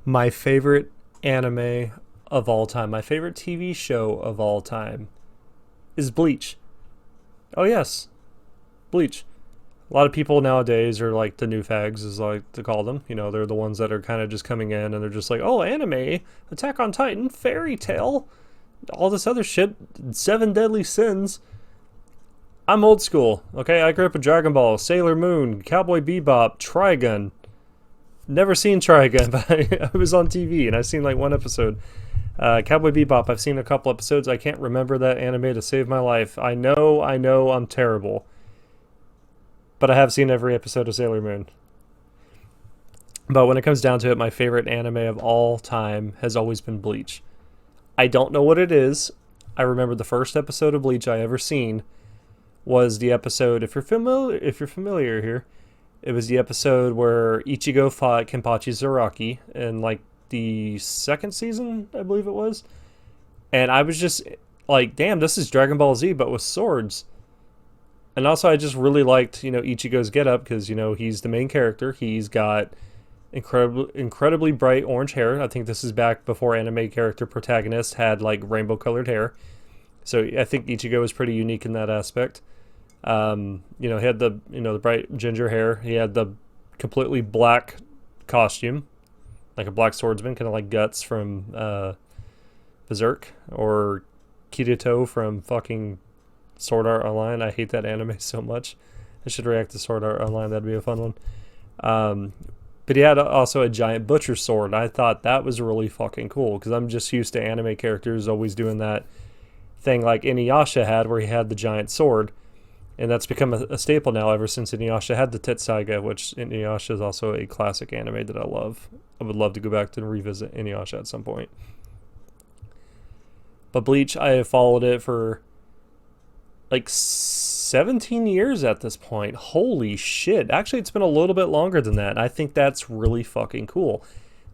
My favorite anime of all time, my favorite TV show of all time is Bleach. Oh, yes, Bleach. A lot of people nowadays are like the new fags, is like to call them. You know, they're the ones that are kind of just coming in and they're just like, oh, anime, Attack on Titan, Fairy Tale, all this other shit, Seven Deadly Sins. I'm old school, okay? I grew up with Dragon Ball, Sailor Moon, Cowboy Bebop, Trigun. Never seen Trigun, but I was on TV and I've seen like one episode. Cowboy Bebop, I've seen a couple episodes. I can't remember that anime to save my life. I know, I'm terrible. But I have seen every episode of Sailor Moon. But when it comes down to it, my favorite anime of all time has always been Bleach. I don't know what it is. I remember the first episode of Bleach I ever seen was the episode, if you're familiar here, it was the episode where Ichigo fought Kenpachi Zaraki in like the second season, I believe it was. And I was just like, damn, this is Dragon Ball Z but with swords. And also I just really liked, Ichigo's getup because, he's the main character. He's got incredibly bright orange hair. I think this is back before anime character protagonists had like rainbow colored hair. So I think Ichigo is pretty unique in that aspect. He had the bright ginger hair. He had the completely black costume, like a black swordsman, kind of like Guts from Berserk or Kirito from fucking Sword Art Online. I hate that anime so much. I should react to Sword Art Online. That'd be a fun one. But he had also a giant butcher sword. I thought that was really fucking cool because I'm just used to anime characters always doing that thing like Inuyasha had, where he had the giant sword. And that's become a staple now ever since Inuyasha had the Tetsaiga, which Inuyasha is also a classic anime that I love. I would love to go back to and revisit Inuyasha at some point. But Bleach, I have followed it for like 17 years at this point. Holy shit. Actually, it's been a little bit longer than that. I think that's really fucking cool.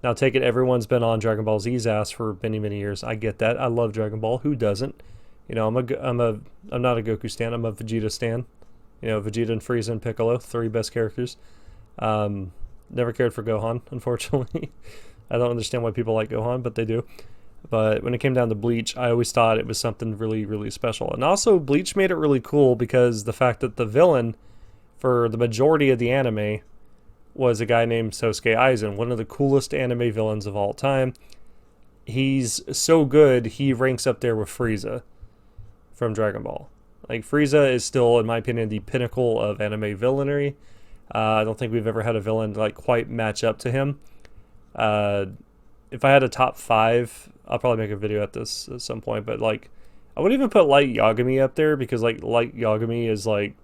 Now, take it, everyone's been on Dragon Ball Z's ass for many, many years. I get that. I love Dragon Ball. Who doesn't? I'm not a Goku stan. I'm a Vegeta stan. Vegeta and Frieza and Piccolo, three best characters. Never cared for Gohan, unfortunately. I don't understand why people like Gohan, but they do. But when it came down to Bleach, I always thought it was something really, really special. And also, Bleach made it really cool because the fact that the villain for the majority of the anime was a guy named Sosuke Aizen, one of the coolest anime villains of all time. He's so good, he ranks up there with Frieza from Dragon Ball. Like, Frieza is still, in my opinion, the pinnacle of anime villainy. I don't think we've ever had a villain like quite match up to him. If I had a top 5, I'll probably make a video at this at some point, but like, I wouldn't even put Light Yagami up there because like Light Yagami is like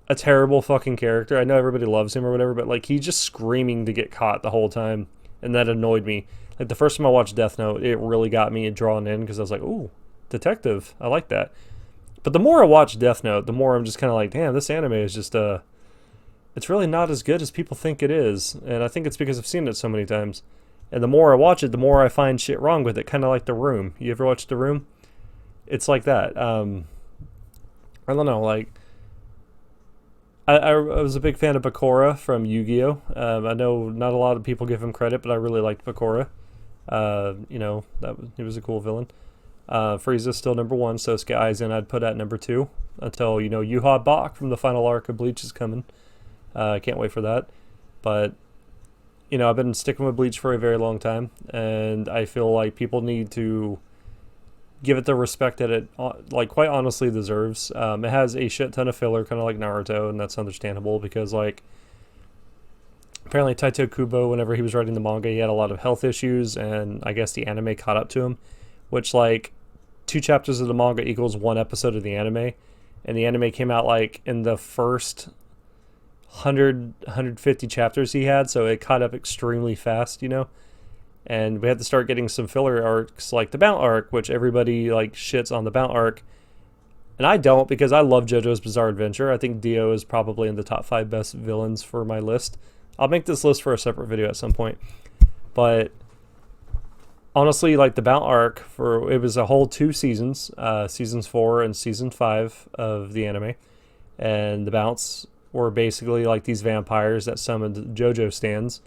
a terrible fucking character. I know everybody loves him or whatever, but like, he's just screaming to get caught the whole time, and that annoyed me. Like, the first time I watched Death Note, it really got me drawn in because I was like, ooh, detective, I like that. But the more I watch Death Note, the more I'm just kind of like, damn, this anime is just it's really not as good as people think it is. And I think it's because I've seen it so many times. And the more I watch it, the more I find shit wrong with it. Kind of like The Room. You ever watch The Room? It's like that. I don't know. Like, I was a big fan of Bakura from Yu-Gi-Oh! I know not a lot of people give him credit, but I really liked Bakura. He was a cool villain. Frieza's still number 1. Sosuke Aizen I'd put at number 2 until, Yuha Bach from the final arc of Bleach is coming. I can't wait for that. But I've been sticking with Bleach for a very long time, and I feel like people need to give it the respect that it, like, quite honestly deserves. It has a shit ton of filler, kind of like Naruto, and that's understandable because, like, apparently Taito Kubo, whenever he was writing the manga, he had a lot of health issues, and I guess the anime caught up to him, which, like, 2 chapters of the manga equals 1 episode of the anime, and the anime came out, like, in the first 150 chapters he had, so it caught up extremely fast, and we had to start getting some filler arcs like the Bount arc, which everybody like shits on the Bount arc, and I don't, because I love JoJo's Bizarre Adventure. I think Dio is probably in the top 5 best villains for my list. I'll make this list for a separate video at some point, but honestly, like, the Bount arc, it was a whole 2 seasons, seasons 4 and season 5 of the anime, and the Bounts were basically like these vampires that summoned JoJo stands,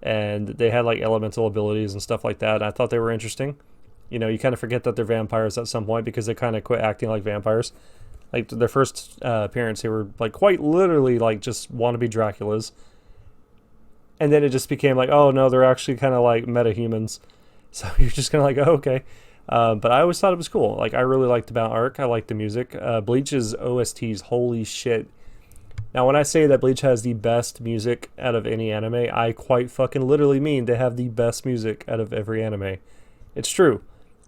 and they had like elemental abilities and stuff like that. And I thought they were interesting. You know, you kind of forget that they're vampires at some point because they kind of quit acting like vampires. Like their first appearance, they were like quite literally like just wannabe Draculas, and then it just became like, oh no, they're actually kind of like meta-humans. So you're just kind of like, oh, okay. But I always thought it was cool. Like I really liked About Arc. I liked the music. Bleach's OSTs, holy shit. Now when I say that Bleach has the best music out of any anime, I quite fucking literally mean they have the best music out of every anime. It's true.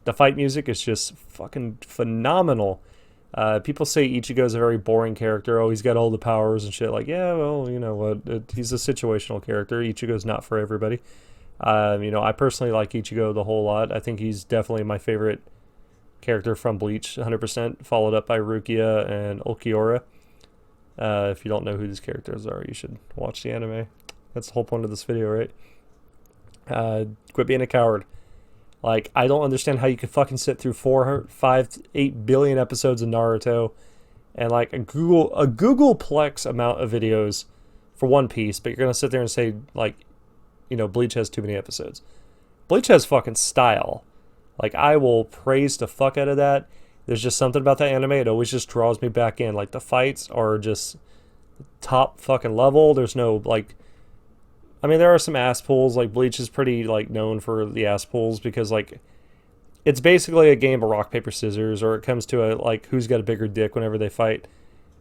The fight music is just fucking phenomenal. People say Ichigo's a very boring character. Oh, he's got all the powers and shit. Like, yeah, well, you know what? He's a situational character. Ichigo's not for everybody. You know, I personally like Ichigo the whole lot. I think he's definitely my favorite character from Bleach, 100%, followed up by Rukia and Ulquiorra. If you don't know who these characters are, you should watch the anime. That's the whole point of this video, right? Quit being a coward. Like, I don't understand how you could fucking sit through 4, 5, 8 billion episodes of Naruto and like a Googleplex amount of videos for One Piece, but you're gonna sit there and say like, you know, Bleach has too many episodes. Bleach has fucking style. Like, I will praise the fuck out of that. There's just something about that anime. It always just draws me back in. Like, the fights are just top fucking level. There's no, like... I mean, there are some ass pulls. Like, Bleach is pretty, like, known for the ass pulls because, like... It's basically a game of rock, paper, scissors, or it comes to a, like, who's got a bigger dick whenever they fight.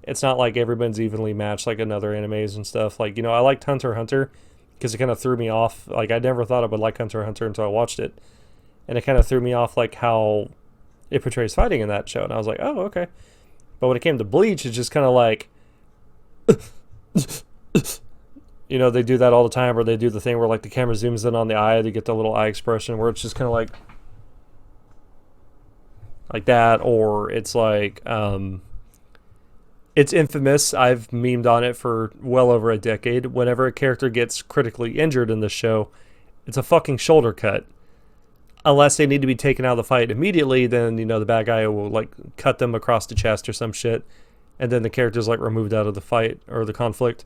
It's not like everyone's evenly matched like in other animes and stuff. Like, you know, I liked Hunter x Hunter because it kind of threw me off. Like, I never thought I would like Hunter x Hunter until I watched it. And it kind of threw me off, like, how it portrays fighting in that show. And I was like, oh, okay. But when it came to Bleach, it's just kind of like... you know, they do that all the time, where they do the thing where, like, the camera zooms in on the eye to get the little eye expression, where it's just kind of like that, or it's like... It's infamous. I've memed on it for well over a decade. Whenever a character gets critically injured in the show, it's a fucking shoulder cut. Unless they need to be taken out of the fight immediately, then, you know, the bad guy will, like, cut them across the chest or some shit, and then the character's, like, removed out of the fight or the conflict.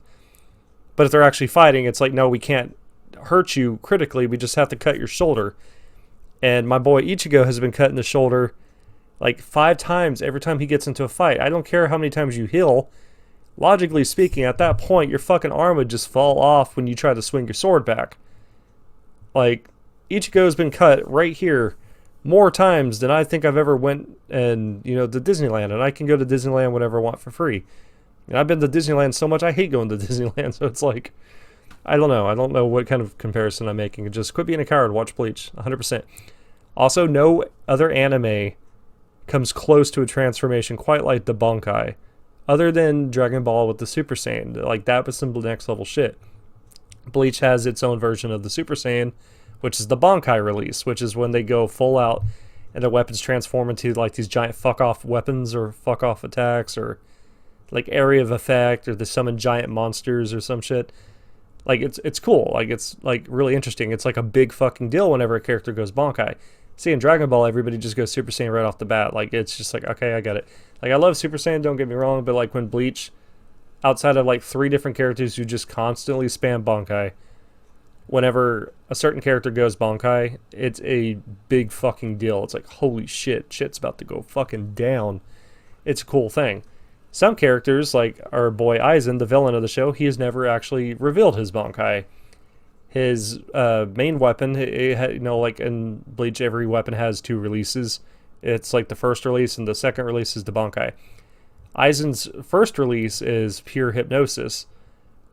But if they're actually fighting, it's like, no, we can't hurt you critically, we just have to cut your shoulder. And my boy Ichigo has been cut in the shoulder like 5 times every time he gets into a fight. I don't care how many times you heal. Logically speaking, at that point, your fucking arm would just fall off when you try to swing your sword back. Like, Ichigo's been cut right here more times than I think I've ever went and, you know, to Disneyland. And I can go to Disneyland whenever I want for free. And I've been to Disneyland so much, I hate going to Disneyland. So it's like, I don't know. I don't know what kind of comparison I'm making. Just quit being a coward. Watch Bleach. 100%. Also, no other anime comes close to a transformation quite like the Bankai, other than Dragon Ball with the Super Saiyan. Like, that was some next level shit. Bleach has its own version of the Super Saiyan, which is the Bankai release, which is when they go full out and their weapons transform into like these giant fuck off weapons or fuck off attacks or like area of effect, or they summon giant monsters or some shit. Like, it's cool. Like, it's like really interesting. It's like a big fucking deal whenever a character goes Bankai. See, in Dragon Ball, everybody just goes Super Saiyan right off the bat. Like, it's just like, okay, I get it. Like, I love Super Saiyan, don't get me wrong, but like when Bleach, outside of like 3 different characters who just constantly spam Bankai, whenever a certain character goes Bankai, it's a big fucking deal. It's like, holy shit, shit's about to go fucking down. It's a cool thing. Some characters, like our boy Aizen, the villain of the show, he has never actually revealed his Bankai. His main weapon, you know, like in Bleach, every weapon has 2 releases. It's like the first release, and the second release is the Bankai. Aizen's first release is pure hypnosis,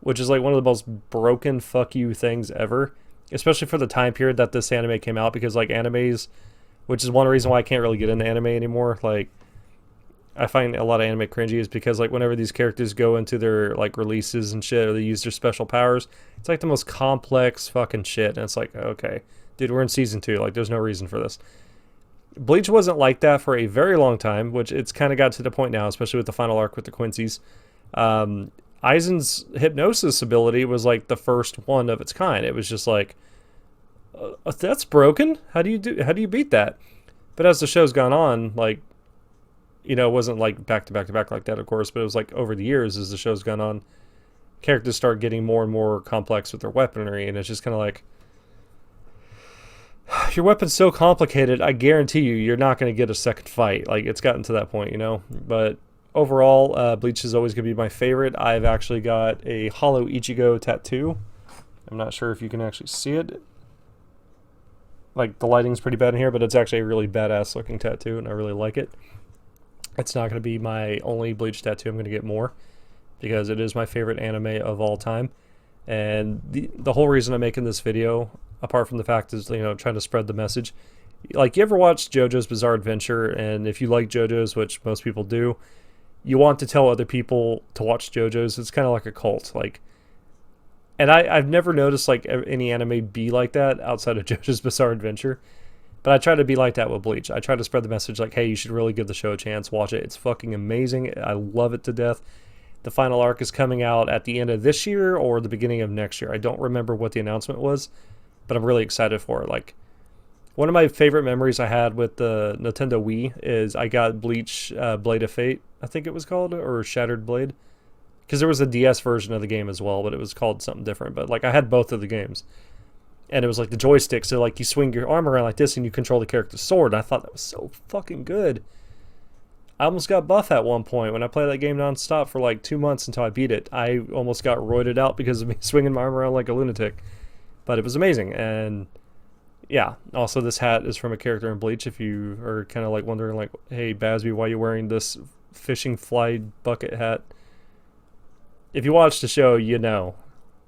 which is like one of the most broken fuck you things ever, especially for the time period that this anime came out, because like animes, which is one reason why I can't really get into anime anymore, like I find a lot of anime cringy, is because like whenever these characters go into their like releases and shit, or they use their special powers, it's like the most complex fucking shit, and it's like, okay, dude, we're in season 2, like there's no reason for this. Bleach wasn't like that for a very long time, which it's kind of got to the point now, especially with the final arc with the Quincy's. Aizen's hypnosis ability was like the first one of its kind. It was just like, that's broken. How do you beat that? But as the show's gone on, like, you know, it wasn't like back to back to back like that, of course, but it was like over the years as the show's gone on, characters start getting more and more complex with their weaponry, and it's just kind of like, your weapon's so complicated, I guarantee you're not going to get a second fight. Like, it's gotten to that point, you know? But overall, Bleach is always going to be my favorite. I've actually got a hollow Ichigo tattoo. I'm not sure if you can actually see it. Like, the lighting's pretty bad in here, but it's actually a really badass looking tattoo, and I really like it. It's not going to be my only Bleach tattoo. I'm going to get more, because it is my favorite anime of all time. And the whole reason I'm making this video, apart from the fact is, you know, trying to spread the message. Like, you ever watched JoJo's Bizarre Adventure, and if you like JoJo's, which most people do, you want to tell other people to watch JoJo's. It's kind of like a cult. Like, and I've never noticed like any anime be like that outside of JoJo's Bizarre Adventure. But I try to be like that with Bleach. I try to spread the message like, hey, you should really give the show a chance. Watch it. It's fucking amazing. I love it to death. The final arc is coming out at the end of this year or the beginning of next year. I don't remember what the announcement was, but I'm really excited for it. Like, one of my favorite memories I had with the Nintendo Wii is I got Bleach Blade of Fate, I think it was called, or Shattered Blade. Because there was a DS version of the game as well, but it was called something different. But, like, I had both of the games. And it was, like, the joystick, so, like, you swing your arm around like this and you control the character's sword. And I thought that was so fucking good. I almost got buff at one point when I played that game nonstop for, like, 2 months until I beat it. I almost got roided out because of me swinging my arm around like a lunatic. But it was amazing. And, yeah. Also, this hat is from a character in Bleach. If you are kind of, like, wondering, like, hey, Bazzbe, why are you wearing this fishing fly bucket hat? If you watch the show, you know.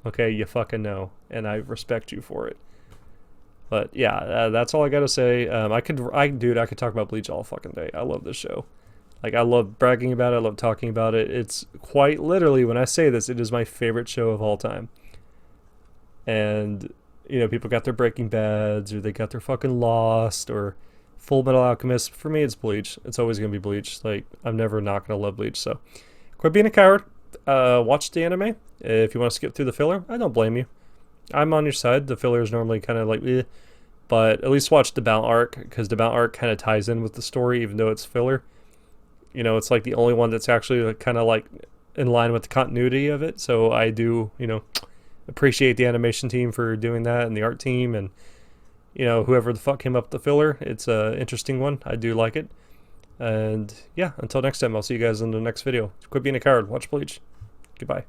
Okay, you fucking know. And I respect you for it. But, yeah, that's all I gotta say. I could talk about Bleach all fucking day. I love this show. Like, I love bragging about it. I love talking about it. It's quite literally, when I say this, it is my favorite show of all time. And, you know, people got their Breaking Bads, or they got their fucking Lost, or Full Metal Alchemist. For me, it's Bleach. It's always gonna be Bleach. Like, I'm never not gonna love Bleach. So, quit being a coward. Watch the anime. If you want to skip through the filler, I don't blame you. I'm on your side. The filler is normally kind of like, eh. But at least watch the Bound arc, because the Bound arc kind of ties in with the story, even though it's filler. You know, it's like the only one that's actually kind of like in line with the continuity of it. So I do, you know, appreciate the animation team for doing that, and the art team, and, you know, whoever the fuck came up with the filler. It's a interesting one. I do like it. And yeah, until next time, I'll see you guys in the next video. Quit being a coward. Watch Bleach. Goodbye.